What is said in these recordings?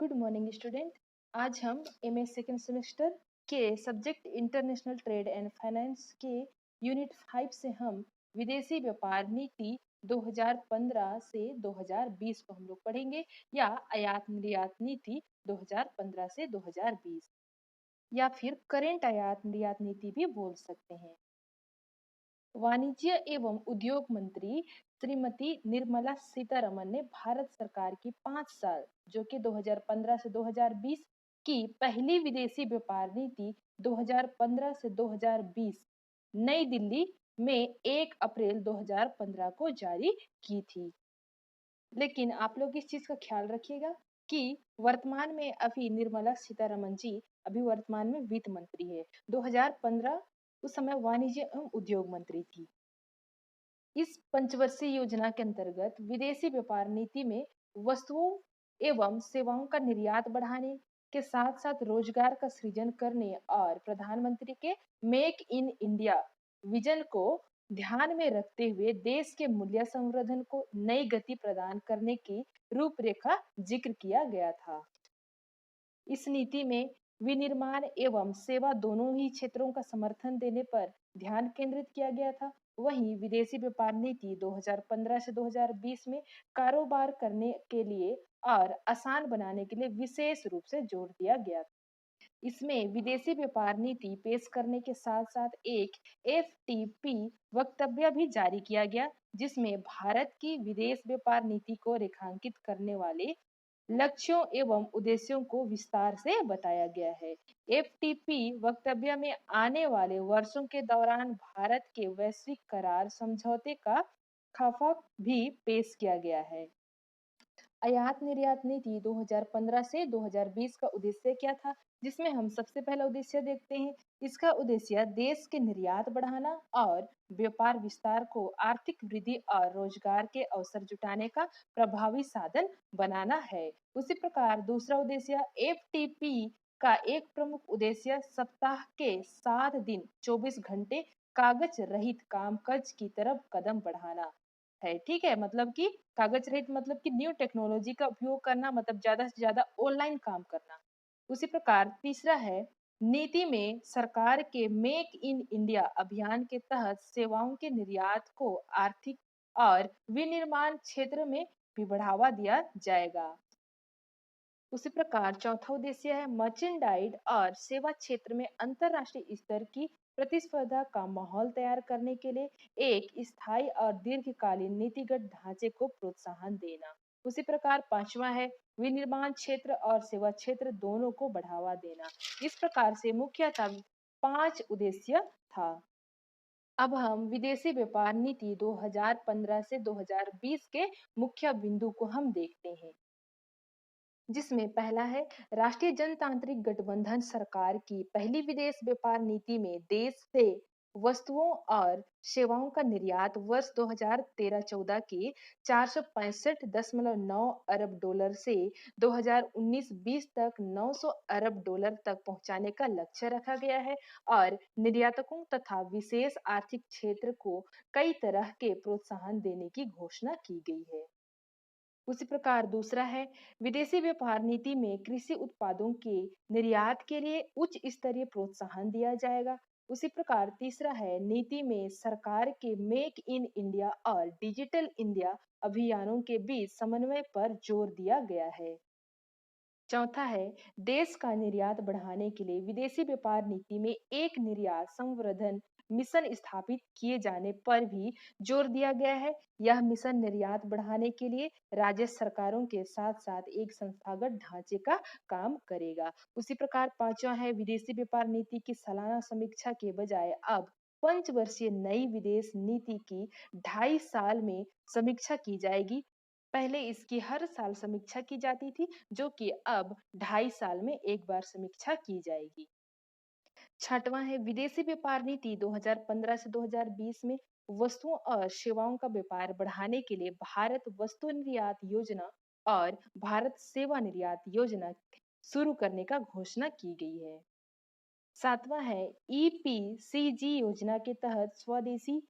Good morning student. आज हम MA second semester के subject international trade and finance के यूनिट 5 से हम विदेशी व्यापार नीति 2015 से 2020 को हम लोग पढ़ेंगे, या आयात निर्यात नीति 2015 से 2020, या फिर करेंट आयात निर्यात नीति भी बोल सकते हैं। वाणिज्य एवं उद्योग मंत्री श्रीमती निर्मला सीतारमन ने भारत सरकार की 5 साल जो कि 2015 से 2020 की पहली विदेशी व्यापार नीति 2015 से 2020 नई दिल्ली में 1 अप्रैल 2015 को जारी की थी। लेकिन आप लोग इस चीज का ख्याल रखिएगा कि वर्तमान में अभी निर्मला सीतारमन जी अभी वर्तमान में वित्त मंत्री है। 2015 उस समय वाणिज्य एवं उद्योग मंत्री थी। इस पंचवर्षीय योजना के अंतर्गत विदेशी व्यापार नीति में वस्तुओं एवं सेवाओं का निर्यात बढ़ाने के साथ साथ रोजगार का सृजन करने और प्रधानमंत्री के मेक इन इंडिया विजन को ध्यान में रखते हुए देश के मूल्य संवर्धन को नई गति प्रदान करने की रूपरेखा जिक्र किया गया था। इस नीति में विनिर्माण एवं सेवा दोनों ही क्षेत्रों का समर्थन देने पर ध्यान केंद्रित किया गया था। वहीं विदेशी व्यापार नीति 2015 से 2020 में कारोबार करने के लिए और आसान बनाने के लिए विशेष रूप से जोर दिया गया था। इसमें विदेशी व्यापार नीति पेश करने के साथ साथ एक एफटीपी वक्तव्य भी जारी किया गया, जिसमें भारत की विदेश व्यापार नीति को रेखांकित करने वाले लक्ष्यों एवं उद्देश्यों को विस्तार से बताया गया है। एफटीपी वक्तव्य में आने वाले वर्षों के दौरान भारत के वैश्विक करार समझौते का खाका भी पेश किया गया है। आयात निर्यात नीति 2015 से 2020 का उद्देश्य क्या था, जिसमें हम सबसे पहला उद्देश्य देखते हैं। इसका उद्देश्य देश के निर्यात बढ़ाना और व्यापार विस्तार को आर्थिक वृद्धि और रोजगार के अवसर जुटाने का प्रभावी साधन बनाना है। उसी प्रकार दूसरा उद्देश्य एफटीपी का एक प्रमुख उद्देश्य सप्ताह के 7 दिन 24 घंटे कागज रहित कामकाज की तरफ कदम बढ़ाना है। ठीक है, मतलब कि कागज रहित मतलब कि न्यू टेक्नोलॉजी का उपयोग करना, मतलब ज्यादा से ज्यादा ऑनलाइन काम करना। उसी प्रकार तीसरा है, नीति में सरकार के मेक इन इंडिया अभियान के तहत सेवाओं के निर्यात को आर्थिक और विनिर्माण क्षेत्र में भी बढ़ावा दिया जाएगा। उसी प्रकार चौथा उद्देश्य है मर्चेंडाइज और सेवा क्षेत्र में अंतरराष्ट्रीय स्तर की प्रतिस्पर्धा का माहौल तैयार करने के लिए एक स्थायी और दीर्घकालीन नीतिगत ढांचे को प्रोत्साहन देना। उसी प्रकार पांचवा है विनिर्माण क्षेत्र और सेवा क्षेत्र दोनों को बढ़ावा देना। इस प्रकार से मुख्यतः 5 उद्देश्य था। अब हम विदेशी व्यापार नीति 2015 से 2020 के मुख्य बिंदु को हम देखते हैं, जिसमें पहला है राष्ट्रीय जनतांत्रिक गठबंधन सरकार की पहली विदेश व्यापार नीति में देश से वस्तुओं और सेवाओं का निर्यात वर्ष 2013-14 के 465.9 अरब डॉलर से 2019-20 तक 900 अरब डॉलर तक पहुंचाने का लक्ष्य रखा गया है और निर्यातकों तथा विशेष आर्थिक क्षेत्र को कई तरह के प्रोत्साहन देने की घोषणा की गई है। उसी प्रकार दूसरा है विदेशी व्यापार नीति में कृषि उत्पादों के निर्यात के लिए उच्च स्तरीय प्रोत्साहन दिया जाएगा। उसी प्रकार तीसरा है नीति में सरकार के मेक इन इंडिया और डिजिटल इंडिया अभियानों के बीच समन्वय पर जोर दिया गया है। चौथा है देश का निर्यात बढ़ाने के लिए विदेशी व्यापार नीति में एक निर्यात संवर्धन मिशन स्थापित किए जाने पर भी जोर दिया गया है। यह मिशन निर्यात बढ़ाने के लिए राज्य सरकारों के साथ साथ एक संस्थागत ढांचे का काम करेगा। उसी प्रकार पांचवा है विदेशी व्यापार नीति की सालाना समीक्षा के बजाय अब पंचवर्षीय नई विदेश नीति की 2.5 साल में समीक्षा की जाएगी। पहले इसकी हर साल समीक्षा की जाती थी, जो कि अब 2.5 साल में एक बार समीक्षा की जाएगी। छठवां है विदेशी व्यापार नीति 2015 से 2020 में वस्तुओं और सेवाओं का व्यापार बढ़ाने के लिए भारत वस्तु निर्यात योजना और भारत सेवा निर्यात योजना शुरू करने का घोषणा की गई है। सातवां है ईपीसीजी योजना के तहत स्वदेशी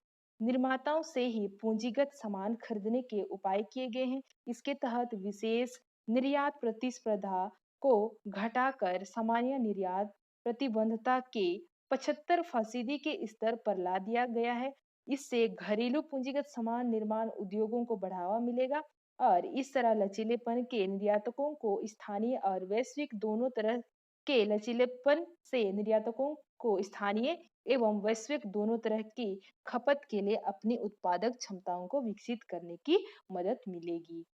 निर्माताओं से ही पूंजीगत सामान खरीदने के उपाय किए गए हैं। इसके तहत विशेष निर्यात प्रतिस्पर्धा को घटाकर सामान्य निर्यात प्रतिबंधता के 75% के स्तर पर ला दिया गया है। इससे घरेलू पूंजीगत सामान निर्माण उद्योगों को बढ़ावा मिलेगा और इस तरह लचीलेपन के निर्यातकों को स्थानीय और वैश्विक दोनों तरह के लचीलेपन से निर्यातकों को स्थानीय एवं वैश्विक दोनों तरह की खपत के लिए अपनी उत्पादक क्षमताओं को विकसित करने की मदद मिलेगी।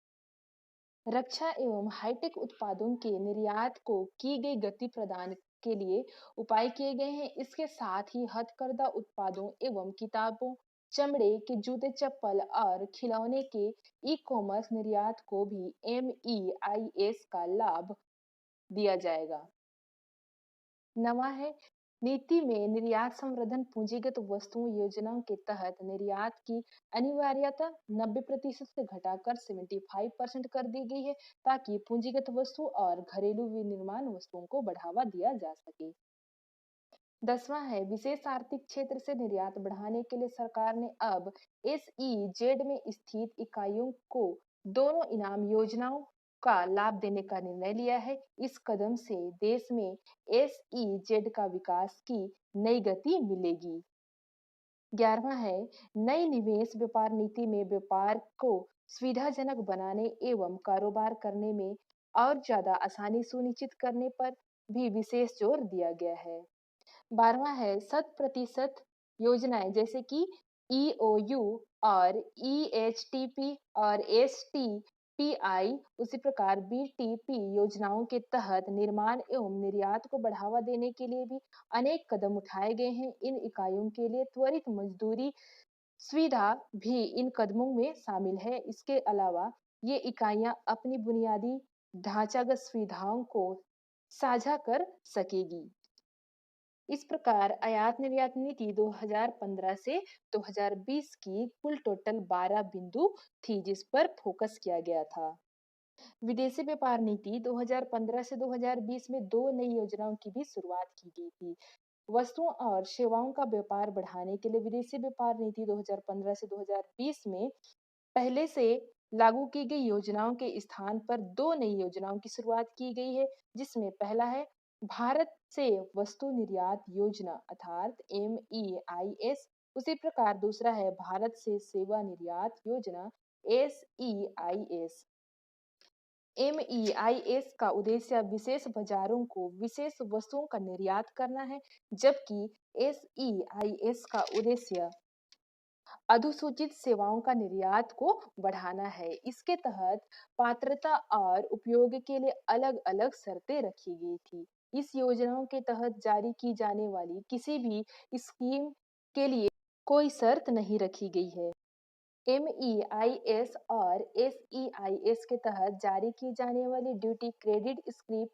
रक्षा एवं हाईटेक उत्पादों के निर्यात को की गई गति प्रदान के लिए उपाय किए गए हैं। इसके साथ ही हथकरघा उत्पादों एवं किताबों, चमड़े के जूते, चप्पल और खिलौने के ई कॉमर्स निर्यात को भी MEIS का लाभ दिया जाएगा। नवा है, नीति में निर्यात संवर्धन पूंजीगत वस्तुओं योजनाओं के तहत निर्यात की अनिवार्यता 90% से घटाकर 75% कर दी गई है ताकि पूंजीगत वस्तु और घरेलू विनिर्माण वस्तुओं को बढ़ावा दिया जा सके। 10वां है, विशेष आर्थिक क्षेत्र से निर्यात बढ़ाने के लिए सरकार ने अब SEZ में स्थित इकाइयों को दोनों इनाम योजनाओं का लाभ देने का निर्णय लिया है। इस कदम से देश में SEZ का विकास की नई गति मिलेगी। 11वां है, नई निवेश व्यापार नीति में व्यापार को सुविधाजनक बनाने एवं कारोबार करने में और ज्यादा आसानी सुनिश्चित करने पर भी विशेष जोर दिया गया है। 12वां है, 100% योजनाएं जैसे कि EOU और EHTP और STPI, उसी प्रकार BTP योजनाओं के तहत निर्माण एवं निर्यात को बढ़ावा देने के लिए भी अनेक कदम उठाए गए हैं। इन इकाइयों के लिए त्वरित मजदूरी सुविधा भी इन कदमों में शामिल है। इसके अलावा ये इकाइयां अपनी बुनियादी ढांचागत सुविधाओं को साझा कर सकेगी। इस प्रकार आयात निर्यात नीति 2015 से 2020 की कुल टोटल 12 बिंदु थी जिस पर फोकस किया गया था। विदेशी व्यापार नीति 2015 से 2020 में दो नई योजनाओं की भी शुरुआत की गई थी। वस्तुओं और सेवाओं का व्यापार बढ़ाने के लिए विदेशी व्यापार नीति 2015 से 2020 में पहले से लागू की गई योजनाओं के स्थान पर दो नई योजनाओं की शुरुआत की गई है, जिसमें पहला है भारत से वस्तु निर्यात योजना अर्थात MEIS। उसी प्रकार दूसरा है भारत से सेवा निर्यात योजना SEIS। MEIS का उद्देश्य विशेष बाजारों को विशेष वस्तुओं का निर्यात करना है, जबकि SEIS का उद्देश्य अधिसूचित सेवाओं का निर्यात को बढ़ाना है। इसके तहत पात्रता और उपयोग के लिए अलग-अलग शर्तें रखी गई थी। इस योजनाओं के तहत जारी की जाने वाली किसी भी स्कीम के लिए कोई शर्त नहीं रखी गई है। MEIS और SEIS के तहत जारी की जाने वाली ड्यूटी क्रेडिट स्क्रिप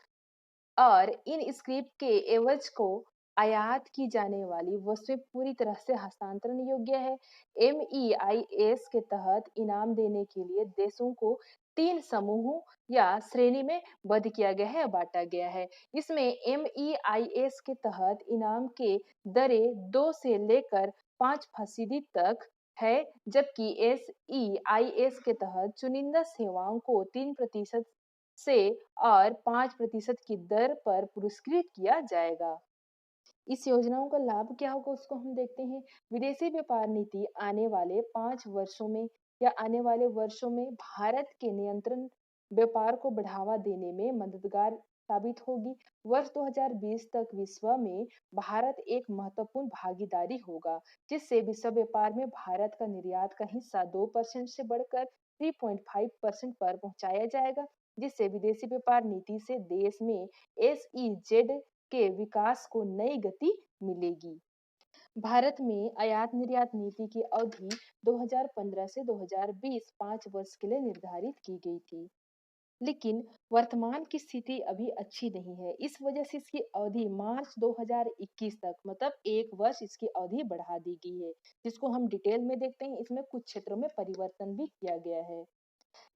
और इन स्क्रिप्ट के एवज को आयात की जाने वाली वस्तुएं पूरी तरह से हस्तांतरण योग्य है। MEIS के तहत इनाम देने के लिए देशों को 3 समूहों या श्रेणी में बंद किया गया है, बांटा गया है। इसमें MEIS के तहत इनाम के दरें 2 से लेकर 5% तक है, जबकि SEIS के तहत चुनिंदा सेवाओं को 3% से और 5% की दर पर पुरस्कृत किया जाएगा। इस योजनाओं का लाभ क्या होगा उसको हम देखते हैं। विदेशी व्यापार नीति आने वाले 5 वर्षों में या आने वाले वर्षों में भारत के नियंत्रण व्यापार को बढ़ावा देने में मददगार साबित होगी। वर्ष 2020 तक विश्व में भारत एक महत्वपूर्ण भागीदारी होगा, जिससे विश्व व्यापार में भारत का निर्यात का हिस्सा 2% से बढ़कर 3.5% पर पहुंचाया जाएगा, जिससे विदेशी व्यापार नीति से देश में SEZ के विकास को नई गति मिलेगी। भारत में आयात निर्यात नीति की अवधि 2015 से 2020 5 वर्ष के लिए निर्धारित की गई थी, लेकिन वर्तमान की स्थिति अभी अच्छी नहीं है। इस वजह से इसकी अवधि मार्च 2021 तक मतलब 1 वर्ष इसकी अवधि बढ़ा दी गई है, जिसको हम डिटेल में देखते हैं। इसमें कुछ क्षेत्रों में परिवर्तन भी किया गया है।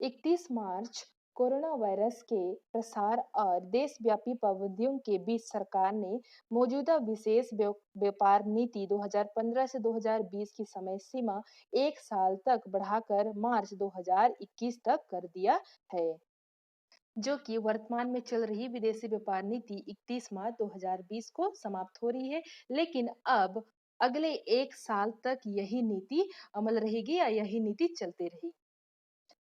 31 मार्च कोरोना वायरस के प्रसार और देशव्यापी पाबंदियों के बीच सरकार ने मौजूदा विशेष व्यापार नीति 2015 से 2020 की समय सीमा 1 साल तक बढ़ाकर मार्च 2021 तक कर दिया है। जो कि वर्तमान में चल रही विदेशी व्यापार नीति 31 मार्च 2020 को समाप्त हो रही है। लेकिन अब अगले 1 साल तक यही नीति अमल रहेगी या यही नीति चलती रहेगी।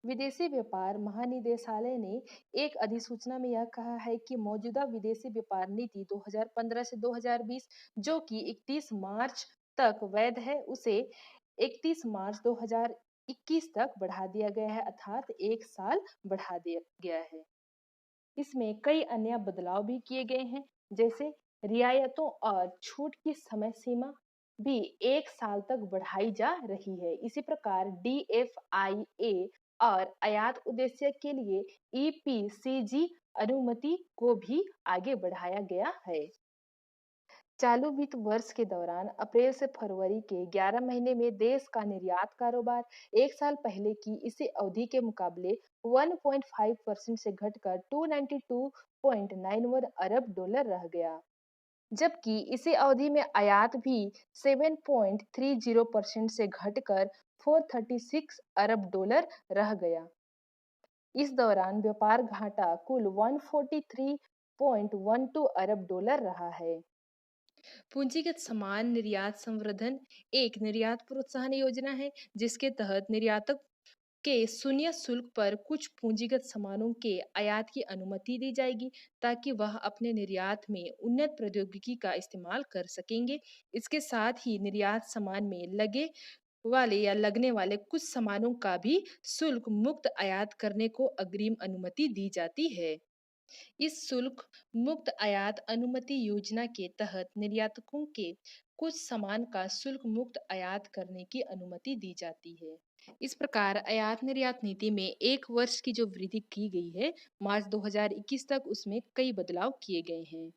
विदेशी व्यापार महानिदेशालय ने एक अधिसूचना में यह कहा है कि मौजूदा विदेशी व्यापार नीति 2015 से 2020 जो कि 31 मार्च तक वैध है, उसे 31 मार्च 2021 तक बढ़ा दिया गया है, अर्थात 1 साल बढ़ा दिया गया है। इसमें कई अन्य बदलाव भी किए गए हैं, जैसे रियायतों और छूट की समय सीमा भी 1 साल तक बढ़ाई जा रही है। इसी प्रकार डीएफआईए और आयात उद्देश्य के लिए ईपीसीजी अनुमति को भी आगे बढ़ाया गया है। चालू वित्त वर्ष के दौरान अप्रैल से फरवरी के 11 महीने में देश का निर्यात कारोबार 1 साल पहले की इसी अवधि के मुकाबले 1.5% से घटकर 292.91 अरब डॉलर रह गया, जबकि इसी अवधि में आयात भी 7.30% से घटकर 436 अरब डॉलर रह गया। इस दौरान व्यापार घाटा कुल 143.12 अरब डॉलर रहा है। पूंजीगत समान निर्यात संवर्धन एक निर्यात प्रोत्साहन योजना है, जिसके तहत निर्यातक के शून्य शुल्क पर कुछ पूंजीगत सामानों के आयात की अनुमति दी जाएगी, ताकि वह अपने निर्यात में उन्नत प्रौद्योगिकी का इस्तेमाल कर सकेंगे। इसके साथ ही निर्यात सामान में लगे वाले या लगने वाले कुछ सामानों का भी शुल्क मुक्त आयात करने को अग्रिम अनुमति दी जाती है। इस शुल्क मुक्त आयात अनुमति योजना के तहत निर्यातकों के कुछ सामान का शुल्क मुक्त आयात करने की अनुमति दी जाती है। इस प्रकार आयात निर्यात नीति में 1 वर्ष की जो वृद्धि की गई है मार्च 2021 तक, उसमें कई बदलाव किए गए हैं।